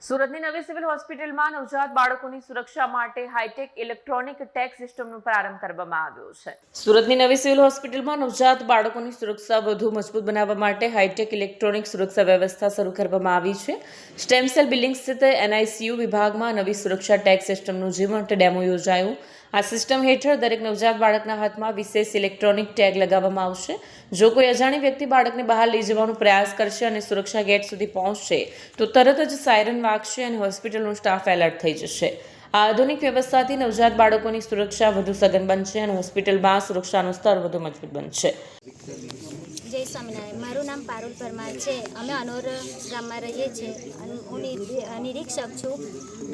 સુરતની નવી સિવિલ હોસ્પિટલમાં નવજાત બાળકોની સુરક્ષા માટે હાઈટેક ઇલેક્ટ્રોનિક ટેગ સિસ્ટમનો પ્રારંભ કરવામાં આવ્યો છે. સુરતની નવી સિવિલ હોસ્પિટલમાં નવજાત બાળકોની સુરક્ષા વધુ મજબૂત બનાવવા માટે હાઈટેક ઇલેક્ટ્રોનિક સુરક્ષા વ્યવસ્થા શરૂ કરવામાં આવી છે. સ્ટેમ સેલ બિલ્ડિંગ સ્થિત NICU વિભાગમાં નવી સુરક્ષા ટેગ સિસ્ટમનું જીવંત ડેમો યોજાયું. આ સિસ્ટમ હેઠળ દરેક નવજાત બાળકના હાથમાં વિશેષ ઇલેક્ટ્રોનિક ટેગ લગાવવામાં આવશે. જો કોઈ અજાણી વ્યક્તિ બાળકને બહાર લઈ જવાનો પ્રયાસ કરશે અને સુરક્ષા ગેટ સુધી પહોંચશે તો તરત જ સાયરન વાગશે અને હોસ્પિટલનો સ્ટાફ એલર્ટ થઈ જશે. આ આધુનિક વ્યવસ્થાથી નવજાત બાળકોની સુરક્ષા વધુ સઘન બનશે અને હોસ્પિટલમાં સુરક્ષાનું સ્તર વધુ મજબૂત બનશે. જય સ્વામિનારાયણ. મારું નામ પારુલ પરમાર છે. અમે અનોર ગામમાં રહીએ છીએ અને હું નિરીક્ષક છું.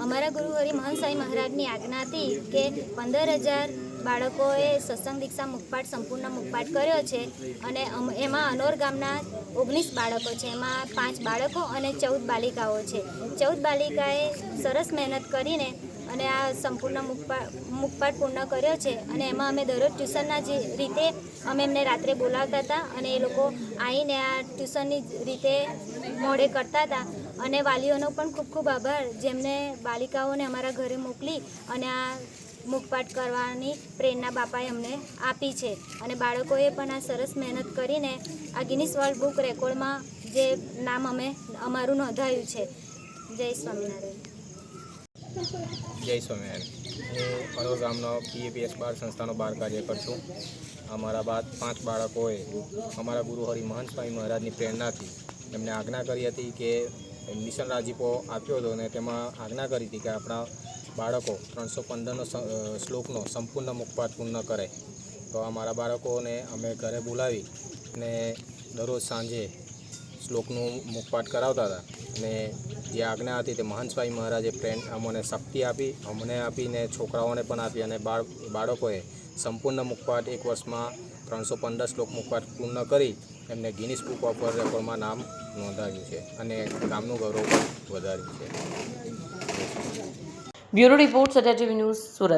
અમારા ગુરુ હરિ મહંત સ્વામી મહારાજની આજ્ઞા હતી કે 15,000 બાળકોએ સત્સંગ દીક્ષા મુખપાઠ સંપૂર્ણ મુખપાઠ કર્યો છે અને એમાં અનોર ગામના 19 બાળકો છે. એમાં 5 બાળકો અને 14 બાલિકાઓ છે. 14 બાલિકાએ સરસ મહેનત કરીને અને આ સંપૂર્ણ મુખપાઠ પૂર્ણ કર્યો છે અને એમાં અમે દરરોજ ટ્યુશનના જે રીતે અમે એમને રાત્રે બોલાવતા હતા અને એ લોકો આવીને આ ટ્યુશનની રીતે મોડે કરતા હતા. અને વાલીઓનો પણ ખૂબ ખૂબ આભાર જેમને બાલિકાઓને અમારા ઘરે મોકલી અને આ મુખપાઠ કરવાની પ્રેરણા બાપાએ અમને આપી છે. અને બાળકોએ પણ આ સરસ મહેનત કરીને આ ગિનિસ વર્લ્ડ બુક રેકોર્ડમાં જે નામ અમારું નોંધાયું છે. જય સ્વામિનારાયણ. જય સ્વામિનારાયણ. હું અનોર ગામનો PAPS બાળ સંસ્થાનો બાળ કાર્યકર છું. અમારા 5 બાળકોએ અમારા ગુરુ હરિ મહંત સ્વામી મહારાજની પ્રેરણાથી એમને આજ્ઞા કરી હતી કે મિશન રાજીપો આપ્યો હતો અને તેમાં આજ્ઞા કરી હતી કે આપણા બાળકો 315 શ્લોકનો સંપૂર્ણ મુખપાઠ પૂર્ણ કરે. તો અમારા બાળકોને અમે ઘરે બોલાવી અને દરરોજ સાંજે શ્લોકનું મુખપાઠ કરાવતા હતા અને જે આજ્ઞા હતી તે મહંત સ્વામી મહારાજે અમને શક્તિ આપી, અમને આપીને છોકરાઓને પણ આપી અને બાળકોએ સંપૂર્ણ મુખપાઠ 1 વર્ષમાં 315 શ્લોક મુખપાઠ પૂર્ણ કરી એમને ગિનિસ બુક ઓફ વર્લ્ડ રેકોર્ડમાં નામ નોંધાવ્યું છે અને ગામનું ગૌરવ વધાર્યું છે. Bureau report Satya TV news Surat.